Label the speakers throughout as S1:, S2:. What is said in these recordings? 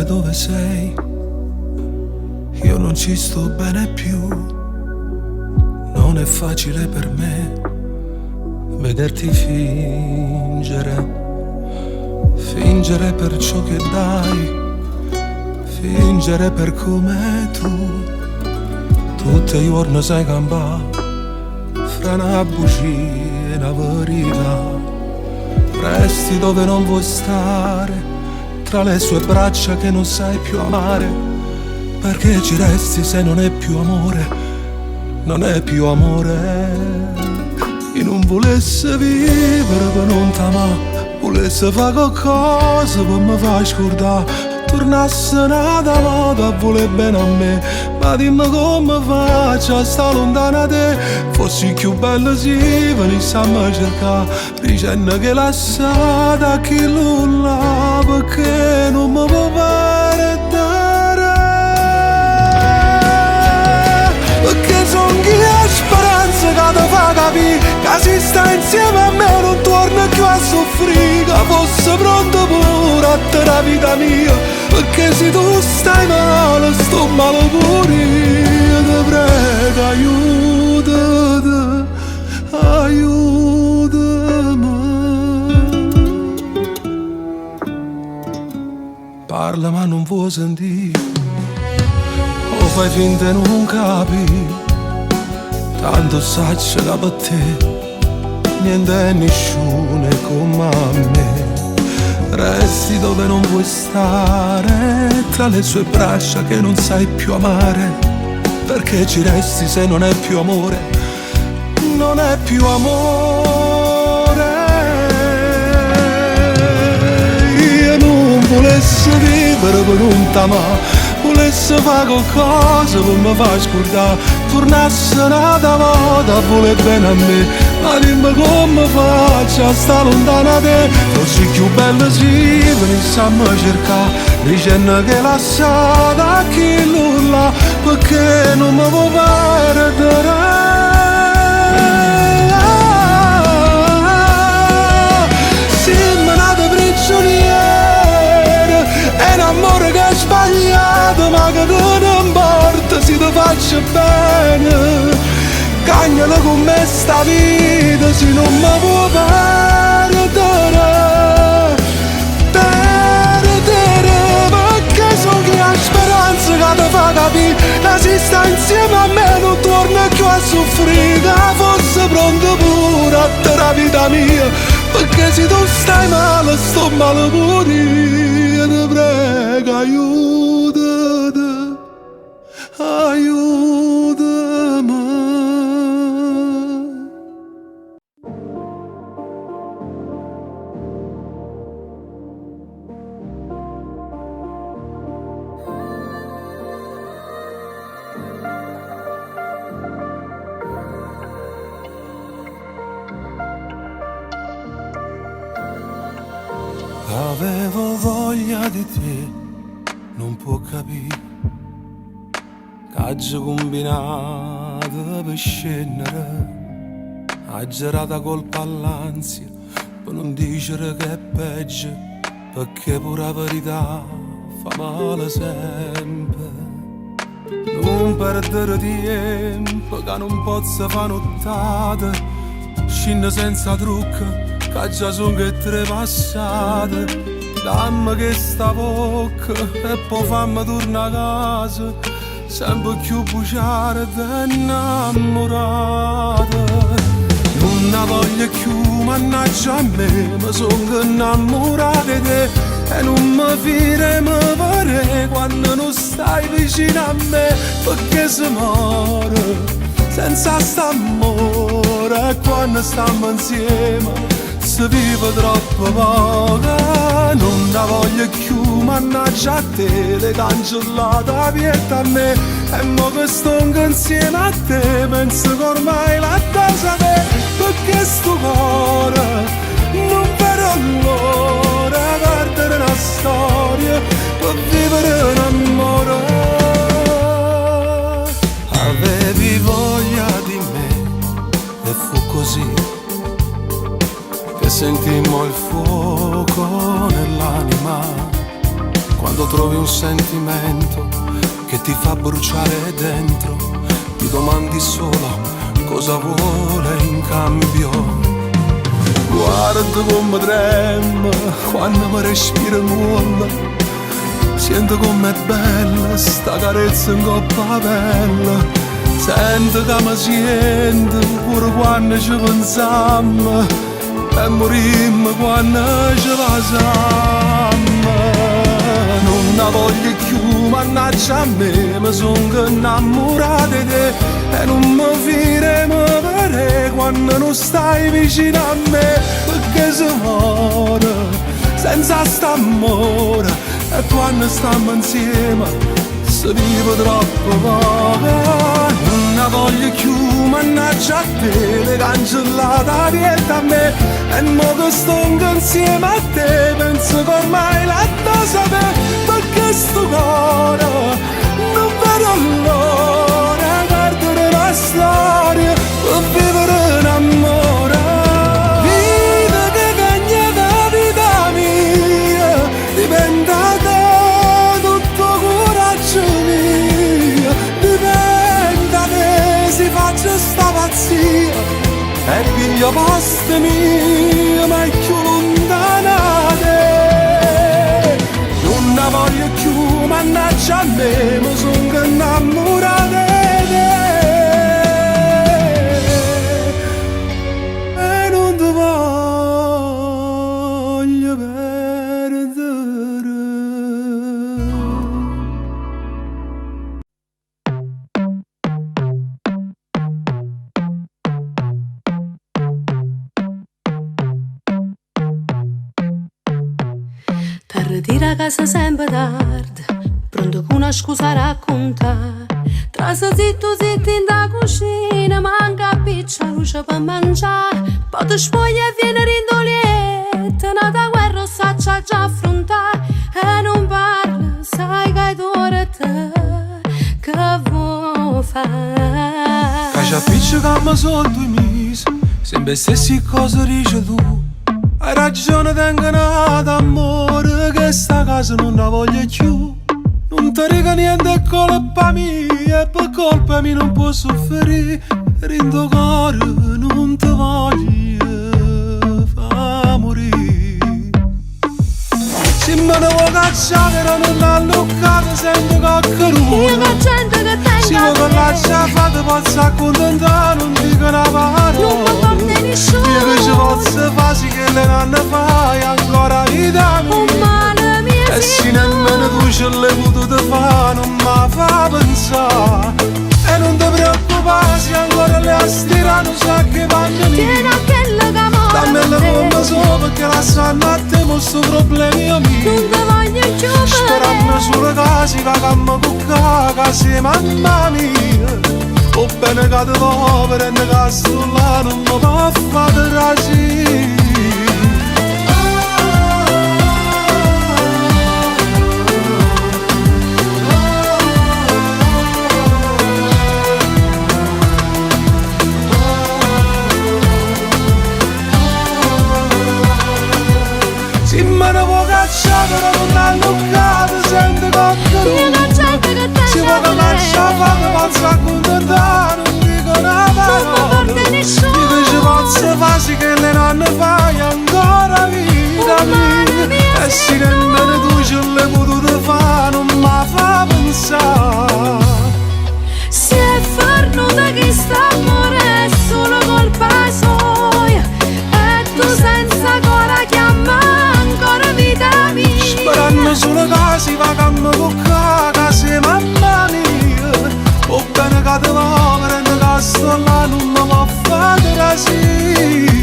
S1: dove sei, io non ci sto bene più. Non è facile per me vederti fingere per ciò che dai, fingere per come tu. Tutti i giorni sai campare fra una bugia e una verità. Resti dove non vuoi stare, tra le sue braccia che non sai più amare. Perché ci resti se non è più amore? Non è più amore. Io non volesse vivere per non t'amare, volesse fare qualcosa per mi far scordare. Tornasse nata moda a voler bene a me, ma dimmi come faccio a stare lontana da te. Fossi più bella se venissi a me cercare, dicendo che lasciata a chi nulla, perché non mi può perdere. Perché son chi ha speranza che ti fa capire che se sta insieme a me non torna più a soffrire, che fosse pronto pure a te la vita mia. Perché se tu stai male, sto male pure io. Ti prego, aiutami, aiutami. Parla ma non vuoi sentire, o fai finta e non capi. Tanto saccia che per te niente e nessuno è come a me. Resti dove non vuoi stare, tra le sue braccia che non sai più amare. Perché ci resti se non è più amore? Non è più amore. Io non volessi vivere per un t'amare, volessi fare qualcosa per mi far scordare. Tornasse nata volta a voler bene a me, ma dimmi come faccio a stare lontana da te. Fossi più bella se venissi a me cercare, dicendo che lasciata a chi nulla, perché non mi può perdere. Siamo nati prigionieri, è un amore che è sbagliato, ma che non importa se ti faccio bene. Cagnala con me sta vita se non mi può perdere. Perché so che ha speranza che ti fa capire che se sta insieme a me non torna più a soffrire, che fosse pronto pure a te la vita mia. Perché se tu stai male, sto male pure io. Ti prego, aiutami, aiutami. Avevo voglia di te, non può capire, che combinato per scendere, ha girata colpa all'ansia, per non dire che è peggio, perché pure la verità fa male sempre. Non perdere tempo, che non posso fare nottate, scende senza trucco, che già sono che tre passate. Dammi che sta bocca e poi fammi tornare a casa, sempre più bruciare ed innamorata. Non ne voglio più, mannaggia a me, mi sono innamorata di te. E non mi fide, mi pare, quando non stai vicino a me, perché si muore senza st'amore. E quando stiamo insieme si vive troppo poco. Non ne voglio più, mannaggia a te, le cancellate la vita a me. E mo che sto insieme a te, penso che ormai la casa te. Perché sto cuore non vedo l'ora perdere una storia per vivere un amore. Avevi voglia di me e fu così che sentimmo il fuoco nell'anima quando trovi un sentimento che ti fa bruciare dentro, ti domandi solo cosa vuole in cambio. Guarda come trema quando mi respira nulla, sento com'è bella sta carezza in coppa a pelle. Sento che mi sento pure quando ci pensiamo e morimmo quando ci pasiamo. Non la voglio più, mannaggia a me, mi sono innamorato di te e non mi firemo vedere quando non stai vicino a me, perché si muore senza st'amore e quando stiamo insieme si vive troppo poco. Non la voglio più, mannaggia a te, le cancellata dietro a me e mo che sto insieme a te penso che ormai la sapere, perché sto cuore non vedo l'ora perdere la storia per vivere in amore. Vita che cagna da vita mia diventa te tutto coraggio mio, diventa te si faccia sta pazzia e piglio posto mio ma è più lontana te. Non la voglio più, mannaggia a me, mi sono innamorato di te e non ti voglio perdere.
S2: Ritira a casa sempre tardi, pronto con una scusa a raccontare. Trasa zitto zitto in da cucina, manca piccia luce per mangiare. Poi ti spoglia e viene rindolietta, nata guerra saccia già affrontare. E non parla, sai che è d'ora te, che vuoi fare?
S1: Che ci appiccica solo 2 mesi, sempre stessi cose dici tu. Hai ragione, tengo nata amore, che sta casa non la voglio più. Non ti riga niente, è colpa mia, e per colpa mia non posso soffrire. Rindo cuore, non ti voglio far morire. Se me ne vuoi cacciare, non l'ha luccato, sento coccheruto.
S2: Io che gente che tengo
S1: se vuoi che l'ha fatta, posso accontentare, non dico una parola.
S2: non mi porta nessuno.
S1: Io che ci posso fare, sì che le nanne fai ancora vita mia.
S2: Un male mio
S1: e se nemmeno tu ce l'hai potuto fare, non mi fa pensare. E non ti preoccupare, se ancora le astirano, sa che vanno lì.
S2: tieni a quello che amore
S1: Dammela come so, perché la sanno a te, questo problemi
S2: non
S1: mio.
S2: ti voglio più
S1: Sperando
S2: vedere.
S1: sulle case, che cammo cucca, case mamma mia. O bene che ti povera e ne casto là, non mi può fare trasire. Se me ne vuoi cacciare, non hanno luccato, sento coccheruto.
S2: Io che gente che
S1: Si
S2: tengo
S1: vuoi che lascia fare, posso accontentare, non dico una parola.
S2: non mi porta nessuno.
S1: Io che ci posso fare, sì che le nanne fai ancora vita mia. E se nemmeno tu ce l'hai potuto fare, non mi fa pensare.
S2: Si è fornuta che sta amore è solo colpa sua, e tu senza cora chiama ancora vita mia.
S1: Sperando sulle case, va cammo con case mamma mia. O bene che ti povera e ne casto là, non mi può fare trasire.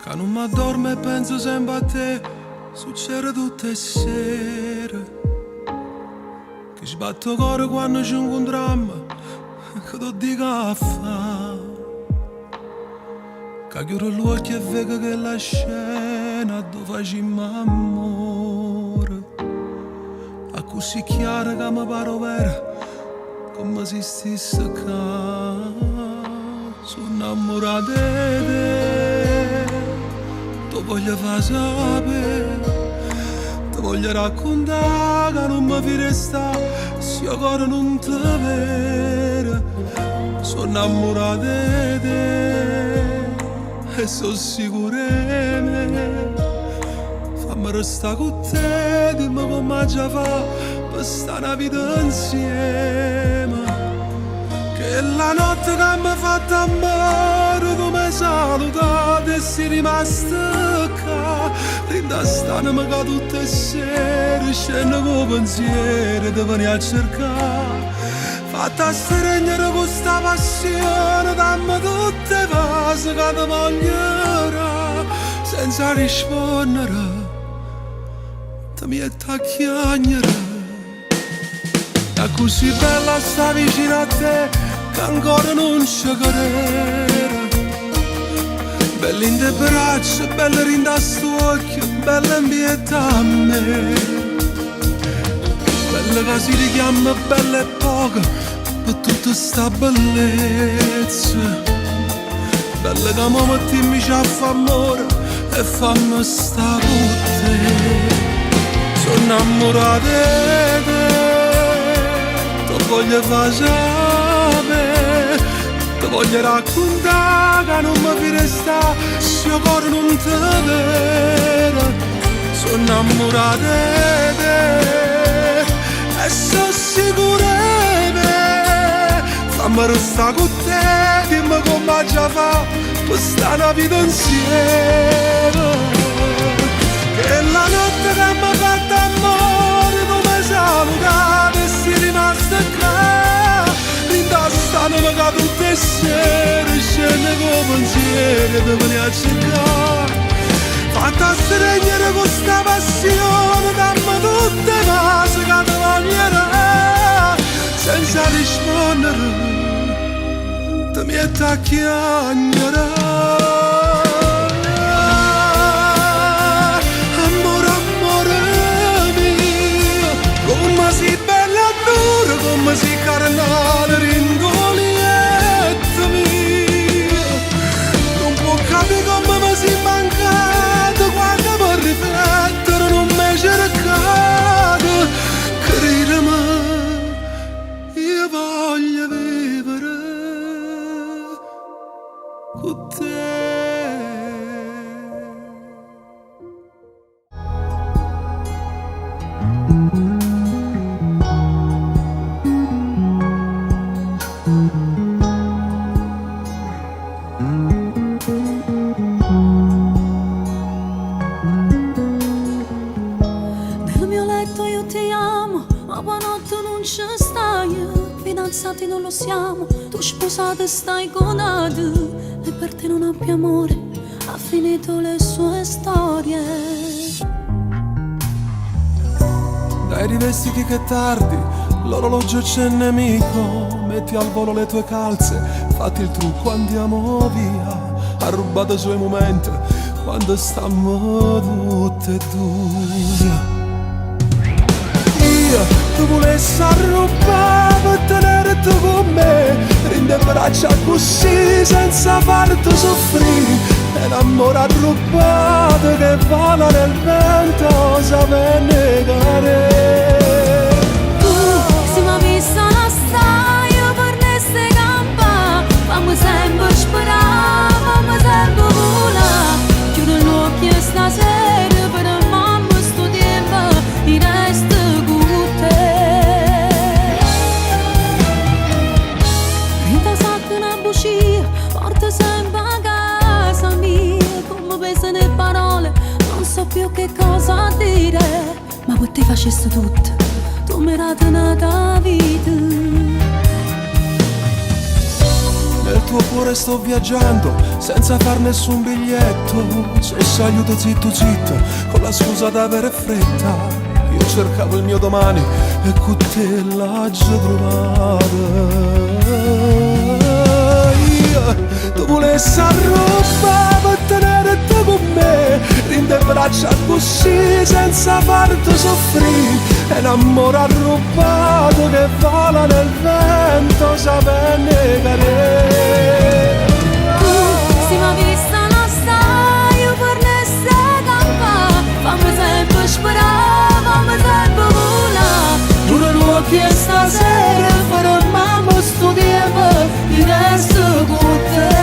S1: Che non mi addormo e penso sempre a te, succede tutte le sere. Che sbatto cuore quando ci incontriamo che tu dica a fa, che chiudo gli occhi e vedo che la scena dove facciamo amore, a così chiara che mi pare vera, come se stesse qua. Sono innamorato di te, ti voglio far sapere, ti voglio raccontare che non mi fi restare se io ancora non ti vedo. Sono innamorato di te e sono sicuro di me. Fammi restare con te, dimmi come già fa per stare una vita insieme. Che la notte che mi ha fatto amore, tu mi hai salutato e sei rimasto qua. Rindastandomi che tutte le sere scendo con pensieri di venire a cercare. Fatta stregnere con sta passione, dammi tutte le cose che ti voglierò. Senza rispondere, ti metti a chiagnere. È così bella sta vicino a te, che ancora non ci credo. Bella in te braccia, bella in te sto occhio, bella in pietà a me. Bella che si richiama, bella e poca, per tutta sta bellezza. Bella che mi mettiamo a fa amore e fammi sta con te. Sono innamorato di te, ti voglio far sapere, ti voglio raccontare che non mi fi restare se io ancora non ti vedo. Sono innamorato di te e sono sicuro di me. Fammi restare con te, dimmi come già fa per stare una vita insieme. Che la notte che mi ha fatto amore, tu mi hai salutato e sei rimasto qua. Rindastandomi che tutte le sere scende con pensieri di venire a cercare. Fatta stregnere con sta passione, dammi tutte le cose che ti voglierò. Senza rispondere, ti metti a chiagnere. Come si bella e dura, come si carnale, ringolietta mia. Non può capire come mi si mancato, quando mi riflettere non mi cercato. Credimi, io voglio vivere con te.
S2: Fidanzati non lo siamo, tu sposata e stai con altri, e per te non abbia amore, ha finito le sue storie.
S1: Dai rivestiti che tardi, l'orologio c'è nemico. Metti al volo le tue calze, fatti il trucco, andiamo via. Ha rubato i suoi momenti quando stiamo tutte e due. Tu volessi arrubare per tenere tu con me, rinde braccia così senza farti soffrire. È l'amore arrubato che vola nel vento, sape negare.
S2: Tu se mi vista la stai, io per neste campa, fammi sempre sperare, fammi sempre volare. Chiudo gli occhi e stasera per mamma sto tempo in resta. Porta sempre a casa mia, come pesano le parole, non so più che cosa dire. Ma per te facessi tutto, tu mi hai dato vita.
S1: Nel tuo cuore sto viaggiando, senza far nessun biglietto. Se saluto zitto zitto, con la scusa d'avere fretta. Io cercavo il mio domani e con te l'ho già trovato. faccia così senza farti soffrire. È un amore arrubbato che vola nel vento, sapere negare.
S2: Si m'ha vista non stai, io per ne campare. Fammi sempre sperare, fammi sempre volare. Giuro lui che stasera faremo sto tempo di resto con te.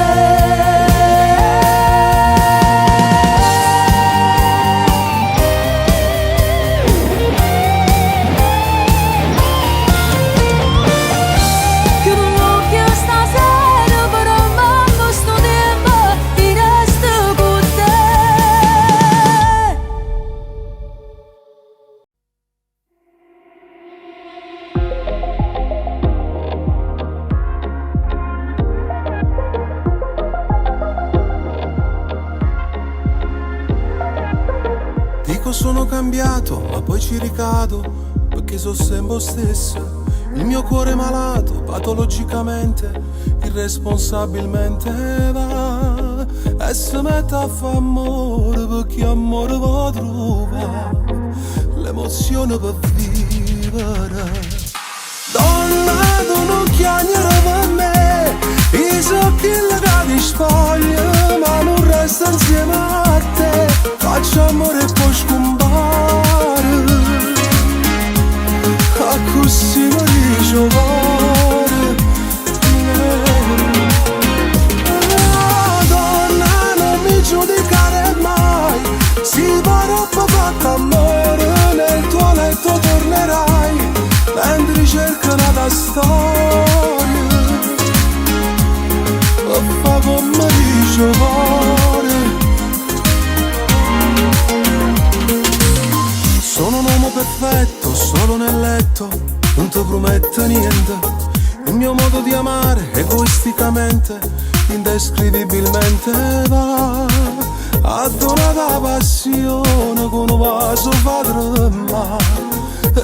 S1: Sono cambiato, ma poi ci ricado, perché sono sempre stesso. Il mio cuore malato, patologicamente, irresponsabilmente va e si mette a fare amore, perché amore va a trovare l'emozione per vivere. Donna, tu non chiamare per me, i occhi legati spoglia, ma non resta insieme a te. Faccio amore e poi scompare, a così mi dice cuore. Donna, non mi giudicare mai, si parla fatto amore, nel tuo letto tornerai, mentre cerca una storia, e fa come dice cuore. Sono un uomo perfetto, solo nel letto, non ti prometto niente. Il mio modo di amare, egoisticamente, indescrivibilmente va a donare la passione con un vaso padrema,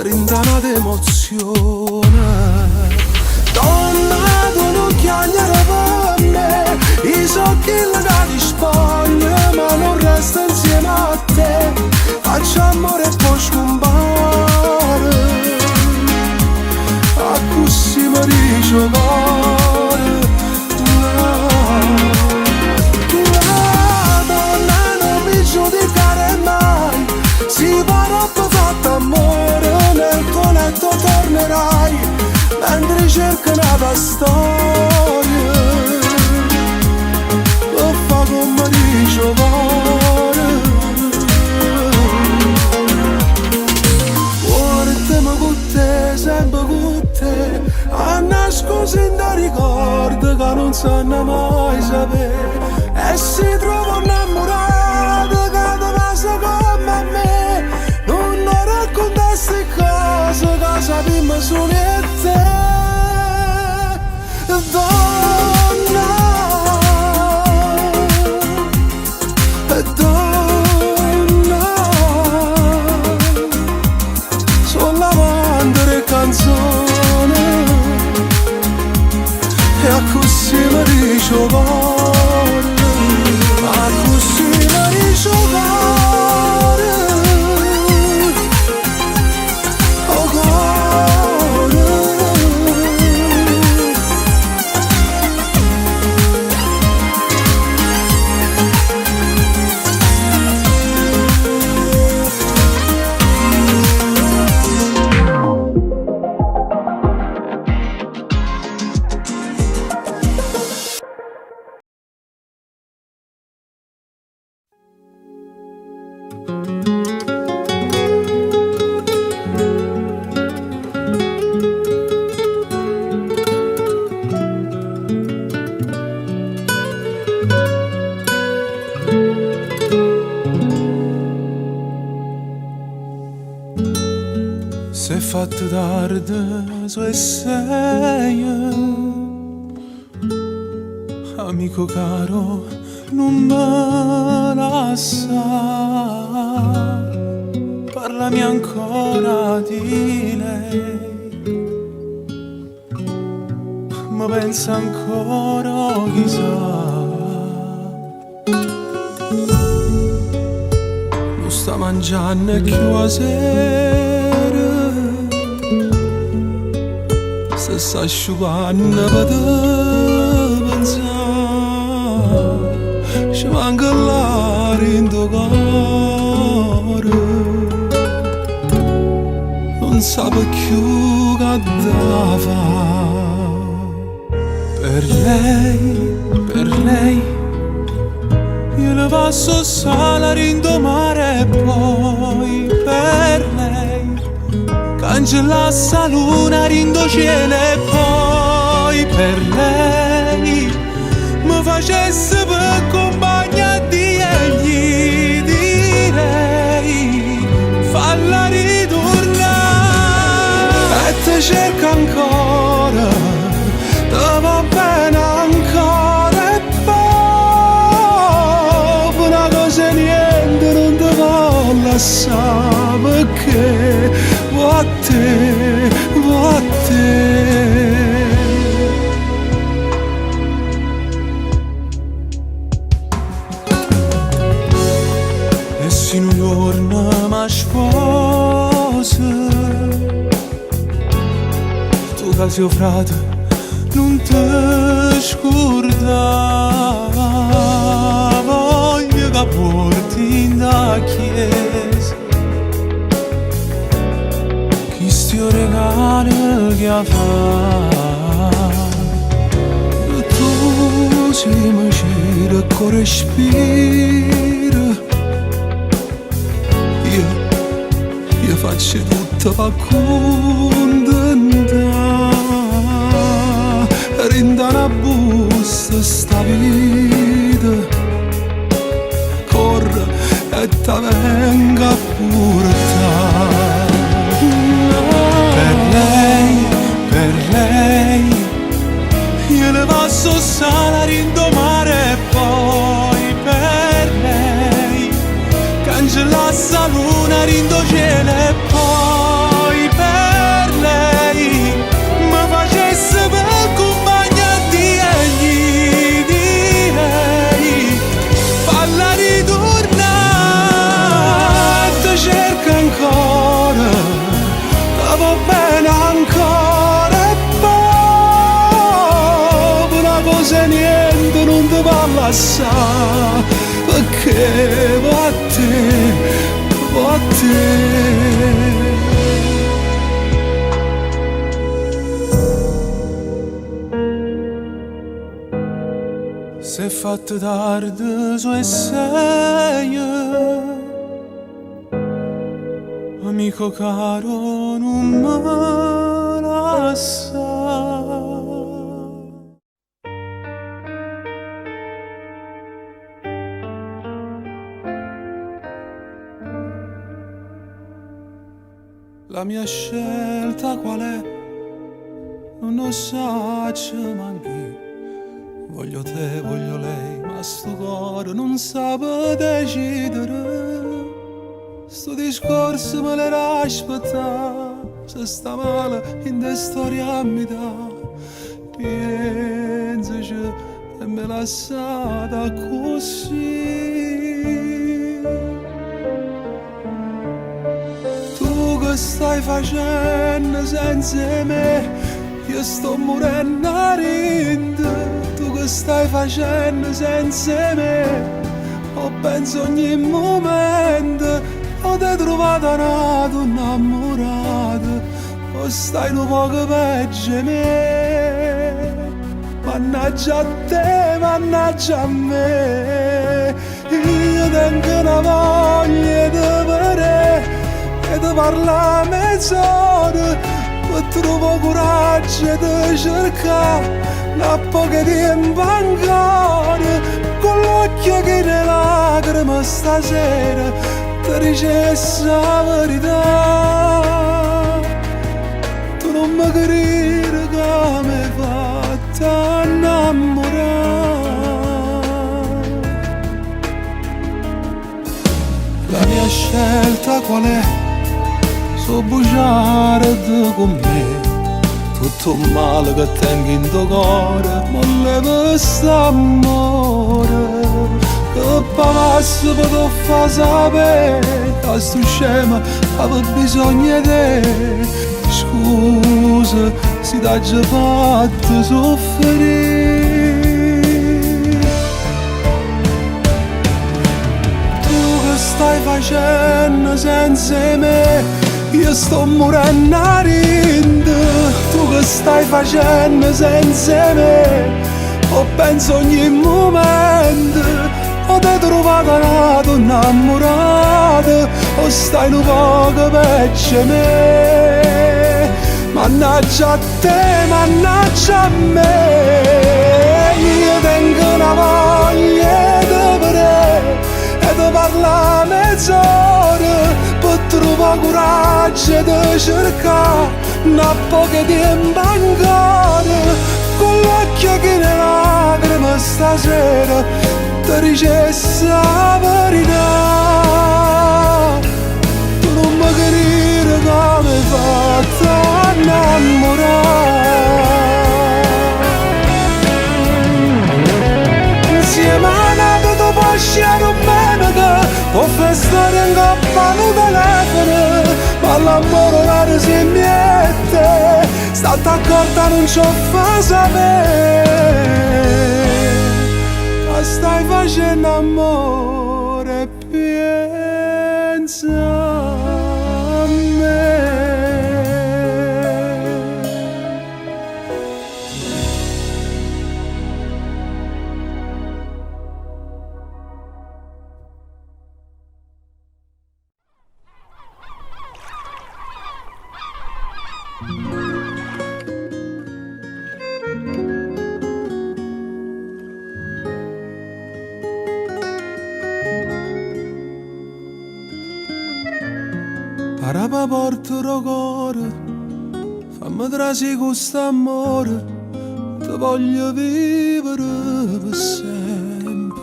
S1: rindana d'emozione. Donna, tu non chiamare per me, i occhi legati spoglia, ma non resta insieme a te. Faccio amore e poi scompare, a così mi dice cuore. Donna, non mi giudicare mai, si parla fatto amore, nel tuo letto tornerai, mentre cerca una storia, e fa come dice cuore. Sempre con te, a nascondere da ricordi che non sanno mai sapere, e si trova innamorato che ti passa come me, non raccontassi cose che sappiamo solo io e te. Donna, donna, sono l'amante delle canzoni, e a così mi dice cuore, a così mi dice cuore, oh cuore.
S3: Se fatto tardi su sei, amico caro, non me lascia, parlami ancora di lei, ma pensa ancora chissà. Lo
S1: mangiando e più a sera se sta asciugando per te pensare ci manca l'aria in tuo cuore non sape più che da fare per lei io le passo sala rindomare e poi per lei cancella sta luna rindo cielo e poi per lei mi facesse per compagnia di egli direi falla ritornare e te cerca ancora te va bene ancora e poi una cosa niente non te va lasciare perché vuoi a te e se un giorno mi sposi tu che sei frate non ti scordare voglio che porti in da chiesa chi sto regalo che fa tu si mi gira con respiro io faccio tutto per contentare rinda una busta sta vita corre e ta venga a portare per lei io le passo sala rindomare e poi per lei cancella sta luna rindo cielo e poi per lei mi facesse per compagnia di egli direi falla ritornare te cerca ancora te va bene ancora e poi una cosa niente non ti va lasciare perché va a te se è fatto tardi su e sei amico caro non me lascia la mia scelta qual è? Non lo so, manchi. Voglio te, voglio lei, ma sto cuore non sa decidere. Sto discorso me l'era aspettato, se sta male in te storia mi dà. Pensaci e me lasciata così. Che stai facendo senza me? Io sto morendo a ridere. Tu che stai facendo senza me? Ho penso ogni momento. Ho te trovato nato innamorato. O stai un poco peggio di me. Mannaggia a te, mannaggia a me. Io tengo una voglia di vedere e ti parla mezz'ora, ma trovo coraggio di cercare una poca tempo ancora, con l'occhio che ne lacrime stasera ti dicessi la verità. Tu non mi credi che mi hai fatto innamorare. La mia scelta qual è? So bruciare con me tutto il male che tengo in tuo cuore, ma leva st'amore
S3: E passo per tu fa sapere che sto scema avevo bisogno di te. Scusa se t'ha già fatto soffrire. Tu che stai facendo senza me? Io sto morendo a rinde. Tu che stai facendo senza me? Ho penso ogni momento. O t'hai trovato una donna innamorata, o stai un poco peggio me. Mannaggia a te, mannaggia a me. Io tengo una voglia di vedere e di parlare mezz'ora per trovare coraggio di cercare una poca tempo ancora. Con l'occhio che ne lacrime stasera ti dicessi la verità. Tu non mi capire come hai fatto a innamorare. Insieme a nato tu puoi sciare un menaca, può fare storia in coppa al telefono, ma l'amore raro si miette, state accorta non ci fa sapere. Stai facendo amore e pensa a me. Parapa porto il cuore, fammi trasi con st'amore, ti voglio vivere per sempre.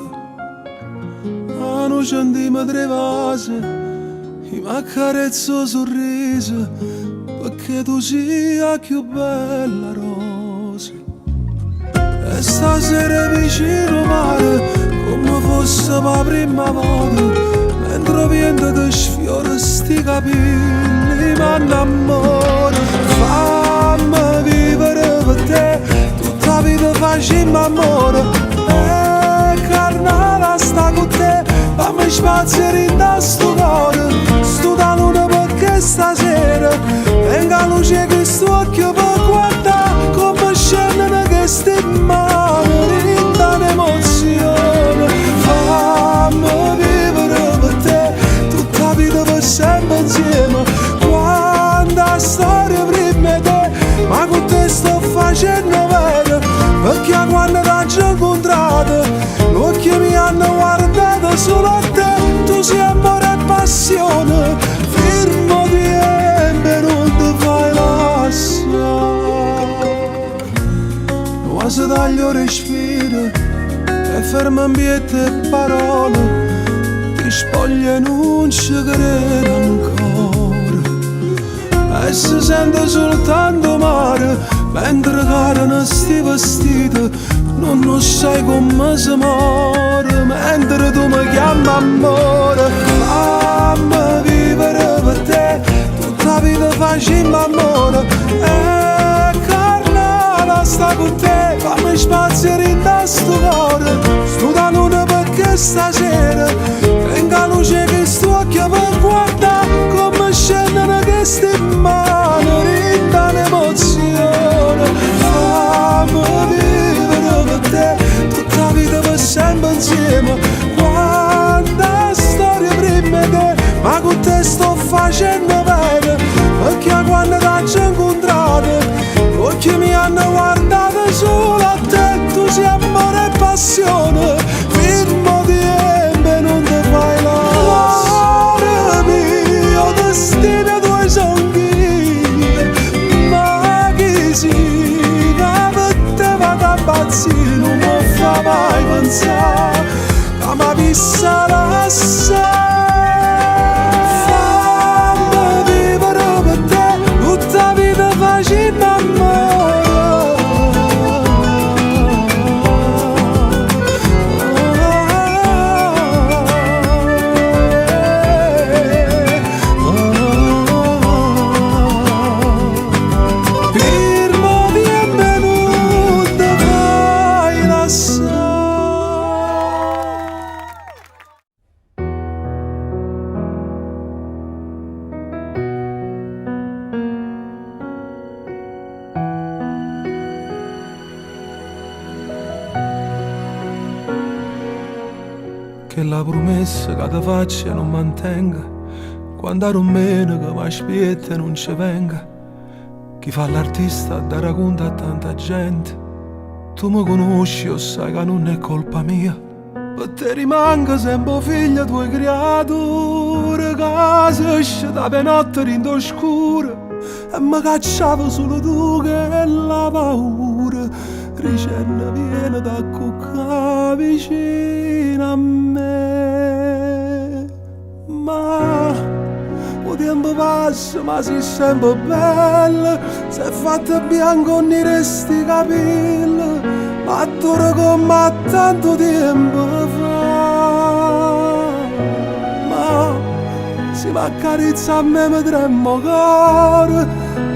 S3: A noi centimetri vase, mi accarezzo il sorriso, perché tu sia più bella rosa. E stasera vicino mare, come fosse la prima volta, mentre vento ti sfiora sti capelli, ma innamoro. Fammi vivere per te, tutta la vita facciamo amore. E carnale sta con te, fammi spazio in sto cuore. Sto da luna perché stasera venga luce che sto occhio per guardare come scendono queste mani, rinda un'emozione. Fammi vivere per te, tutta la vita per sempre insieme. Quanta storia prima di te, ma con te sto facendo bene, perché quando t'ho incontrato gli occhi mi hanno guardato solo a te. Tu sei amore e passione, firmo di embe, non ti fai lasciare. Quasi taglio respiro e fermo ambiente e parole, ti spoglio e non ci credo ancora. E si sente soltanto mare, mentre carano sti vestiti, non sai come si muore, mentre tu mi chiami amore. Fammi vivere per te, tutta la vita facciamo amore. E carnale sta con te, fammi spazio in sto cuore. Sto da luna perché stasera venga luce che sto occhio per guardare come scendono queste mani, rinda un'emozione. Fammi vivere per te, tutta la vita per sempre insieme. Quanta storia prima di te, ma con te sto facendo bene, perché quando t'ho incontrato gli occhi mi hanno guardato solo a te. Tu sei amore e passione, firmo di embe, non ti fai lasciare. Mio destino, tuoi sogni, ma chi si che per te vado a pazzire, non mi fa mai pensare che mi vissa lasciare. Fammi vivere per te, tutta la vita facendo amore.
S1: che la promessa che ti faccio non mantenga, quando ero meno che mi aspetta e non ci venga. Chi fa l'artista da racconta a tanta gente, tu mi conosci o sai che non è colpa mia. Per te rimanga sempre figlia tua creatura, che si esce da penotte in oscura e mi cacciavo solo tu che la paura ricenna viene da cuccare vicino a me. Ma il tempo passa ma sei sempre bella, sei fatta bianco nei resti capelli, ma tu come tanto tempo fa. Ma se mi accarezza a me mi tremmo cuore,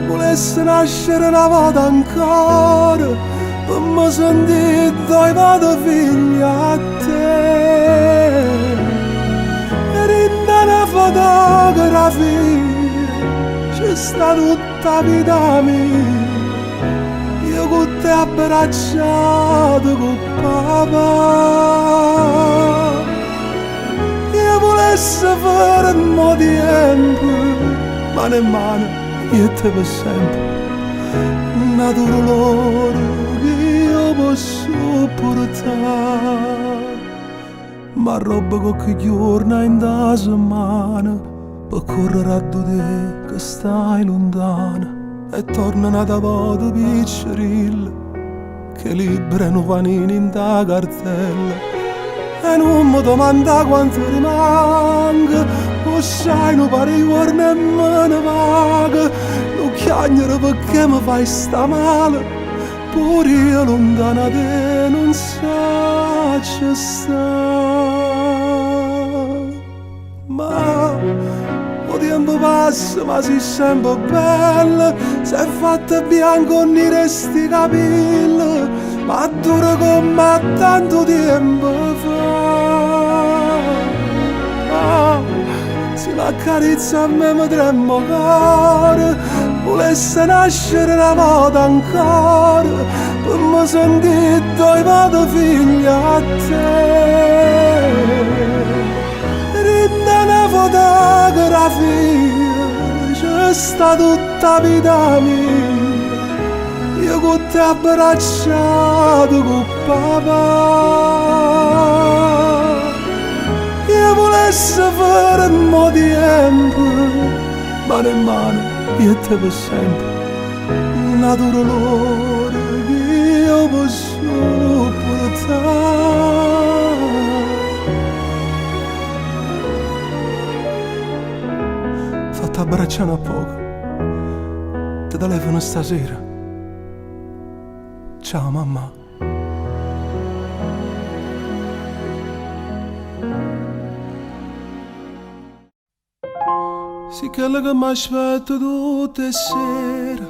S1: volesse nascere una volta ancora, per mi sentire due vado figlia a te. E rinda una fotografia, c'è sta tutta la vita mia, io con te abbracciato con papà. Io volessi fare un po' di tempo, mano in mano, io e te per sempre, una dolore che io posso portare, ma roba qualche giorno in da settimana, per correre a te che stai lontana. E torna una volta piccerilla che librano panini in da cartella, e non mi domanda quanto rimanga, o sai non pare i giorni e me ne vaga, non chiagnere perché mi fai sta male, pure io lontana te non saccio sta. Ma il tempo passa ma sei sempre bella, sei fatta bianco nei resti capelli, ma dura come tanto tempo fa. Se l'accarezza a me mi tremmo cuore, volesse nascere una volta ancora, per mi sentire due vado figlia a te. Rinda una fotografia, c'è sta tutta la vita mia, io con te abbracciato con papà. Io volessi fare un po' di tempo, mano in mano, io e te per sempre, una dolore che io posso portare. Fatta abbracciare a poco, ti telefono stasera. Ciao mamma. Sì, quello che mi aspetto tutte le sere,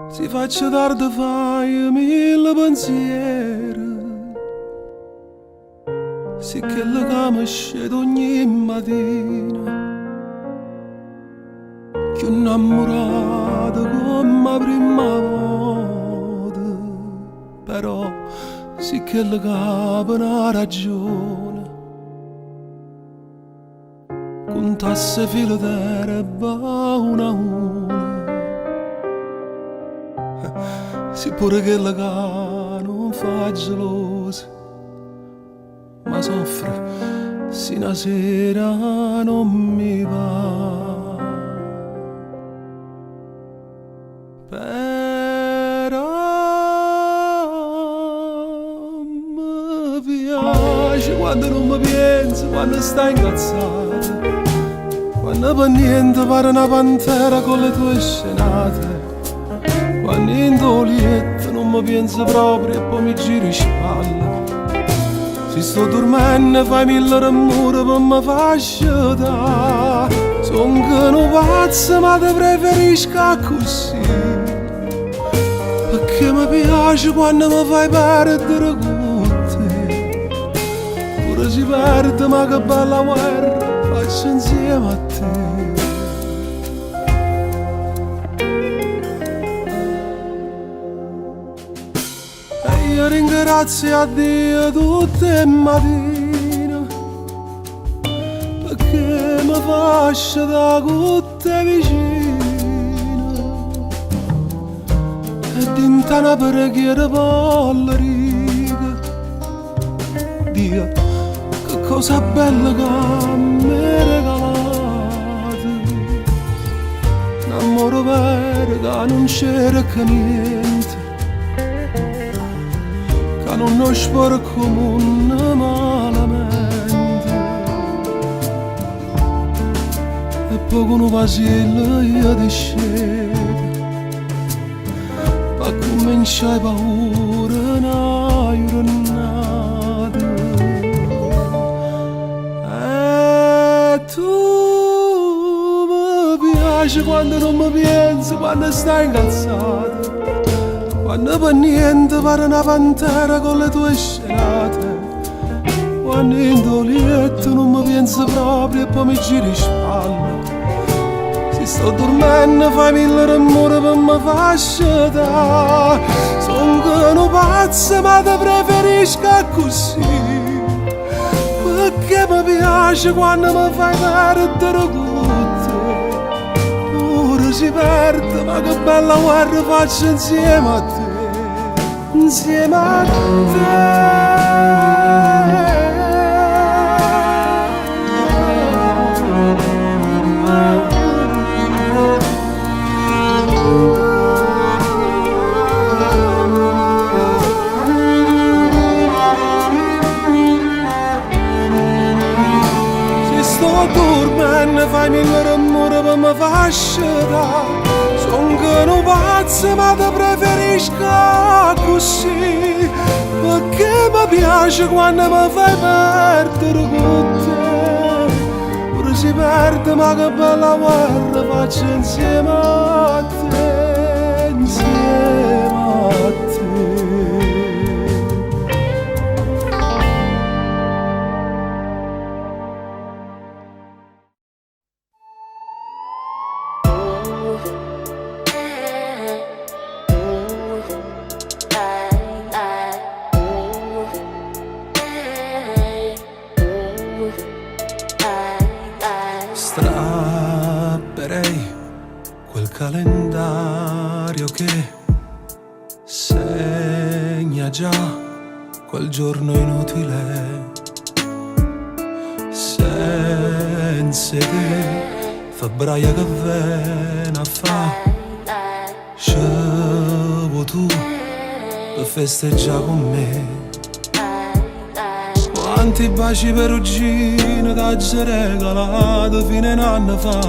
S1: si faccia tardi fai mille pensieri, sì, quello che mi scende ogni mattina, più innamorato come la prima volta, però sì, quello che ha una ragione, contasse filo d'erba una a una, sì pure quella che non fa gelosa, ma soffre se una sera non mi va. Però mi piace quando non mi pensi, quando stai incazzato, quando per niente pare una pantera con le tue scenate, quando in dolietto non mi penso proprio e poi mi giri spalle. Se sto dormendo fai mille rumori per mi far sciatare, son che non pazzo ma te preferisco così, perché mi piace quando mi fai perdere con te, pure si perde ma che bella guerra faccio insieme a te. E
S3: Io ringrazio a Dio tutte le mattine perché mi faccio da tutte vicino e dinta una preghiera per riga. Dio, che cosa bella che mi hai regalato, un amore vero che non c'era che niente, che non lo sporco un malamente, e poi con un vasillo io ti scedo per cominciare paura una giornata. E tu mi piaci quando non mi pensi, quando stai incalzata, quando per niente pare una pantera con le tue scenate, quando in tuo letto non mi pensi proprio e poi mi giri spalle. Se sto dormendo fai mille rumori per mi far sciatare. Sono che un pazzo ma ti preferisco così, perché mi piace quando mi fai perdere tutto. Ora si perde ma che bella guerra faccio insieme a te, insieme a te. Dormendo fai mille rumori per mi far sciatare. Sono che un pazzo ma ti preferisco così, perché mi piace quando mi fai perdere con te. Ora si perde ma che bella guerra faccio insieme a te, insieme a te. Strapperei quel calendario che segna già quel giorno inutile, senza te febbraio che vena fa, scevo tu per festeggiare con me. Quanti baci perugine che ci regalato fino a un anno fa,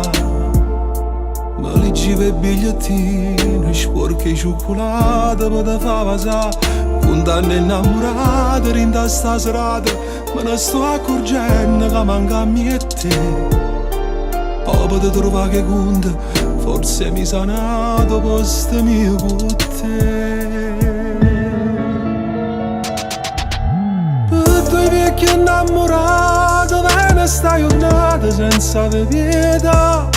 S3: ma li give bigliettini, sporchi di cioccolata per te fa passare. Condanne innamorate, rinda sta serata, me ne sto accorgendo che manca a me e te. Poi ti trovare che conta, forse mi sa nato posto mio con te. Vecchio innamorato, viene sta giornata senza te pietà.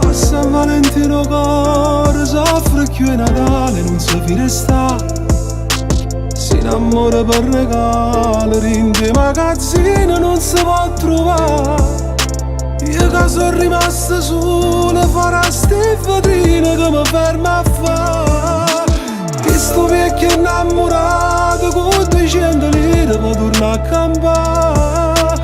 S3: A San Valentino cuore soffre più è Natale, non si fine sta. Si innamora per regalo, rinde magazzino non si può trovare. Io che sono rimasta sola, farà ste vetrine che mi ferma a fare. Che sto vecchio innamorato con 200 lire può tornare a campare.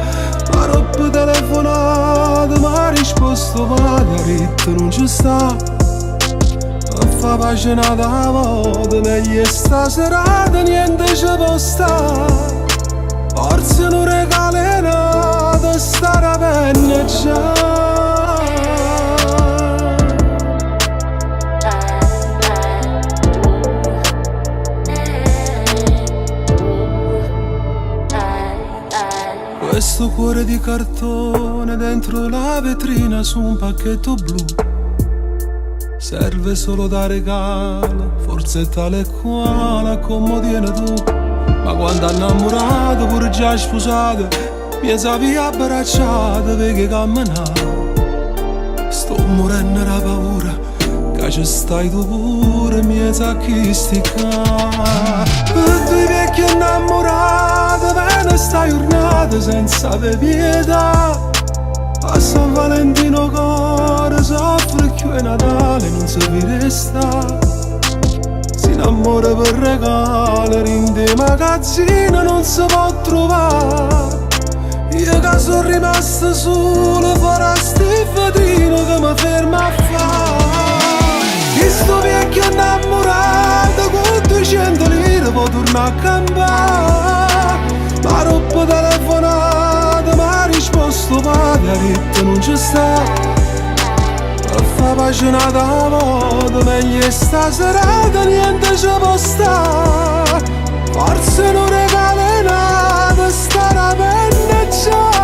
S3: Ma roba telefonata, ma ha risposto Margherita non ci sta. A fa pace nata volta, meglio sta serata, niente ci può stare. Forse non regala nata, sta la penna già. Questo cuore di cartone dentro la vetrina su un pacchetto blu serve solo da regalo, forse tale quale accomodiene tu. Ma quando innamorato, pure già sposato, mi sapevi abbracciato perché camminavo. Sto morendo da paura, che ci stai tu pure, mi sa chi sticca. vacanze senza avere pietà. A San Valentino cuore soffre più è Natale non si resta. Si innamora per regalo in dei magazzini non si può trovare. Io che sono rimasto solo fuori sti vetrino che mi ferma a fare. Chi sto vecchio innamorato con 200 lire può tornare a campare. Ma roba telefonata mi ha risposto padre, ha detto non ci sta. A fa paginata a modo, meglio sta serata, niente ci può sta. Forse non regala nada, sta la penna già.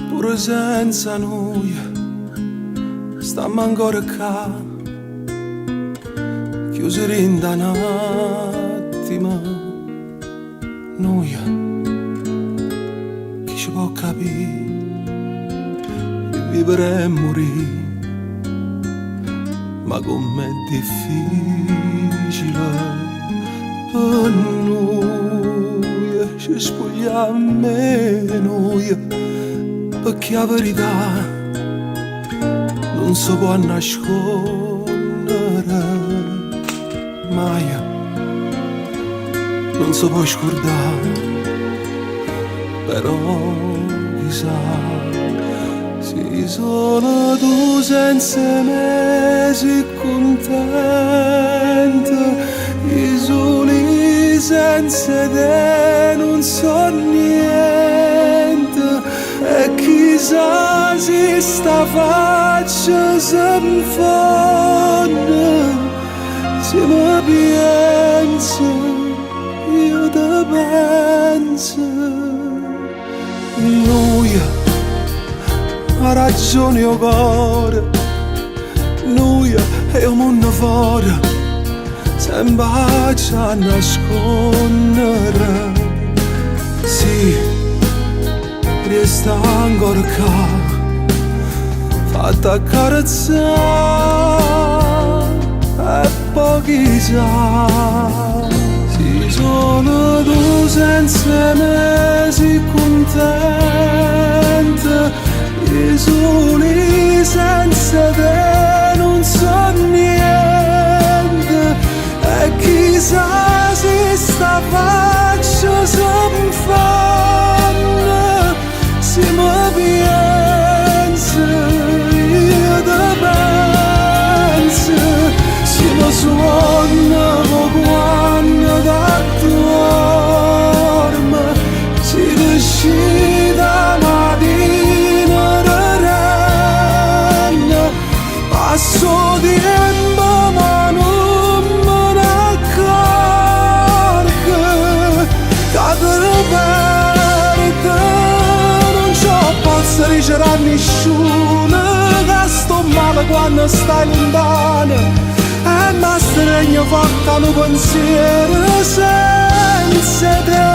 S3: Pure senza noia stiamo ancora qua, chiusi in un attimo. Noia, chi ci può capire di vivere e morire, ma com'è difficile per noi ci spogliamo e noia. Perché la verità non si può nascondere mai, non si può scordare, però chissà, si sono tu senza me, si contento, i soli senza te non so niente. E chissà se sta faccia si fonde, se mi penso, io te penso. Noia, ha ragione il cuore, noia è un mondo fuori, sembra a nascondere, sì. Resta ancora qua, fatta accarezzare e poi chissà, si sono tu senza me, si contenta, i soli senza te non so niente, e chissà se sta faccia si fanno. Se mi pensi, io te penso, se mi suona quando t'addormo, se ti da mattina regna, passo tempo ma non me ne accorgo, che te perdo. Posso dicere a nessuno che sto male quando stai lontano, e mi stringo fatta un pensiero senza te.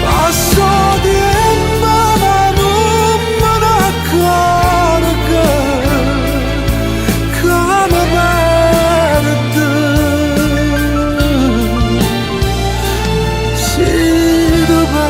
S3: Passo tempo ma non me ne accorgo, come perdo, se ti perdo.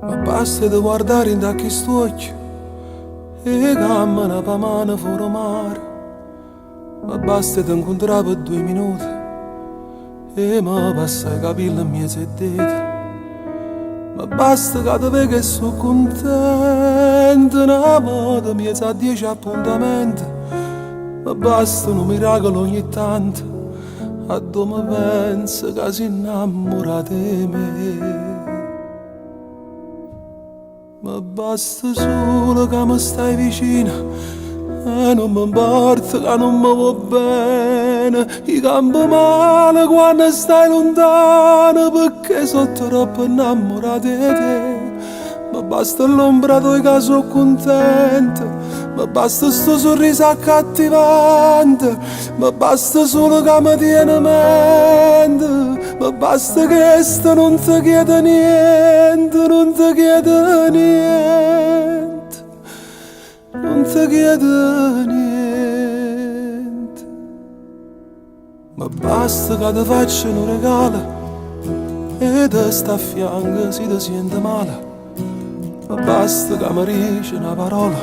S3: Ma basta di guardare in da questi occhi e cammina per mano fuori mare. Ma basta di incontrare per 2 minuti e mi passa i capelli a mezzo e dita. ma basta che te vedi che sono contento. Una volta mi sa 10 appuntamenti, ma basta un miracolo ogni tanto, a dove penso che si innamora di me. Ma basta solo che mi stai vicino, e non mi importa che non mi va bene. I campo male quando stai lontano, perché sono troppo innamorato di te. Ma basta l'ombra tua che sono contento, ma basta sto sorriso accattivante, ma basta solo che mi tiene mente, ma basta che sto non ti chiede niente, non ti chiede niente, non ti chiede niente. Ma basta che ti faccia un regalo e te sta a fianco se ti sente male. Ma basta che mi dici una parola,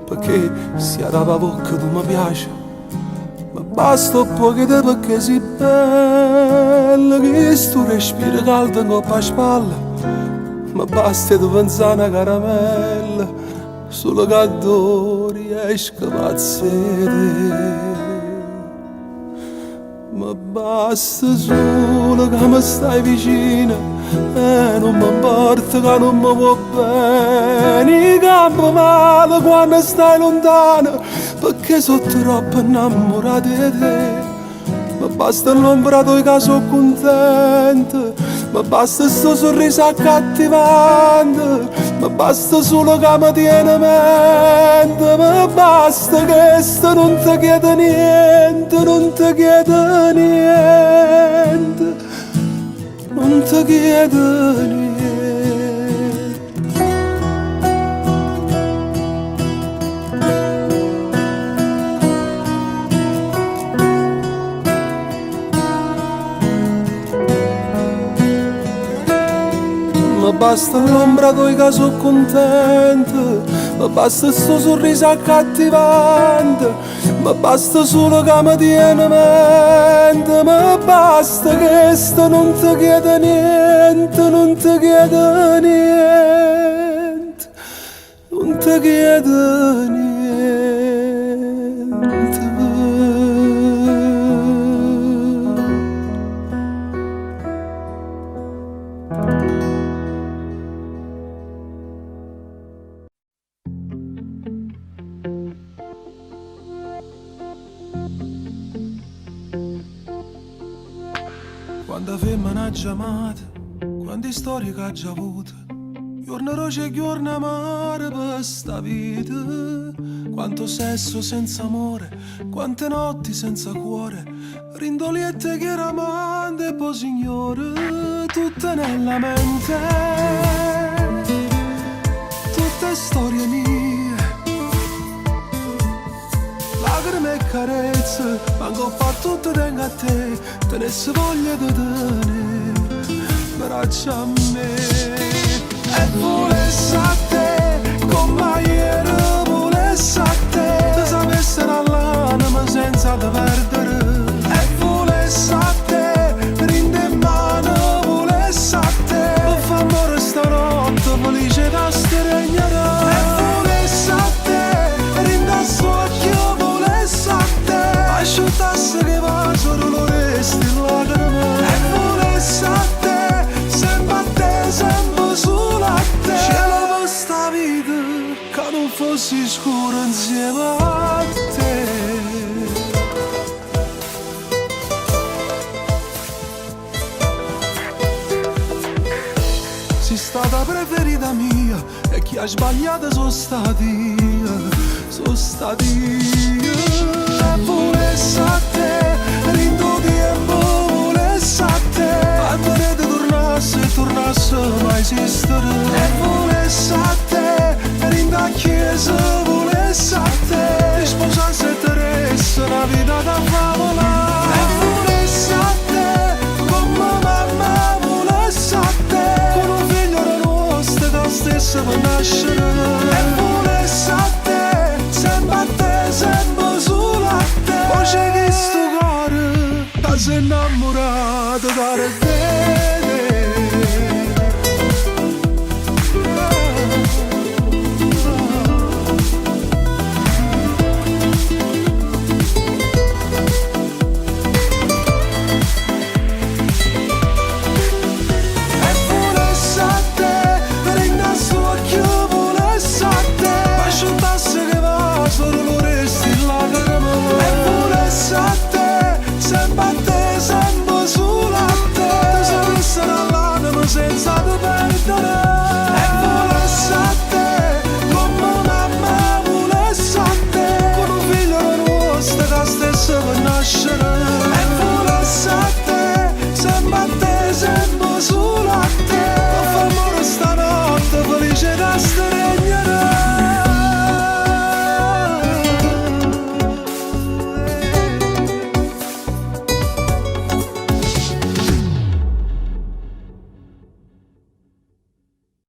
S3: perché sia da bocca tu mi piace. Ma basta un po' che te perché sei bella, che sto respiro caldo in coppa a spalla. Ma basta di pensare a una caramella, solo che tu riesci a pazzire. Ma basta solo che mi stai vicino, e non mi importa che non mi va bene. I campo male quando stai lontano, perché sono troppo innamorato di te. Ma basta l'ombra tua che sono contento, ma basta sto sorriso accattivante, ma basta solo che mi tiene mente. Ma basta che sto non ti chiede niente, non ti chiede niente, non ti chiede niente. Ma basta l'ombra tua che sono contento, ma basta sto sorriso accattivante, ma basta solo che mi tiene mente. Ma basta che sto non ti chiede niente, non ti chiede niente, non ti chiede niente. Quanta femmina ha già amato, quante storie che ha già avuto, giorno roce e giorno amare per sta vita. Quanto sesso senza amore, quante notti senza cuore, rindoliette chiaramante e poi signore, tutte nella mente, tutte storie mie, lacrime e carezze, manco fa tutto tengo a te, tenesse voglia di tenere, braccia a me. E volesse a te, come ieri volesse a te, ti sapesse all'anima senza te perdere. E volesse a te, rinde in mano, volesse a te, per fa amore stanotte, felice da steregnare. E volesse a te, rinde a sogno, volesse a te, asciuttasse che va solo lo resti lacrime. E volesse a te, sempre a te, sempre solo a te, cielo per sta vita, che non fossi scuro insieme a te. Sei stata preferita mia e chi ha sbagliato sono stati io, sono stati io. E volesse a te, rindo tempo, volesse a te, a te tornasse mai esistere. E volesse a te, rindo a chiesa, volesse a te, sposasse e Teresa, una vita da favola. E volesse a te, come mamma volesse a te, con un figlio nostro che stessa per nascere. E volesse a te, sempre solo a te, poi c'è questo cuore che si è innamorato da te.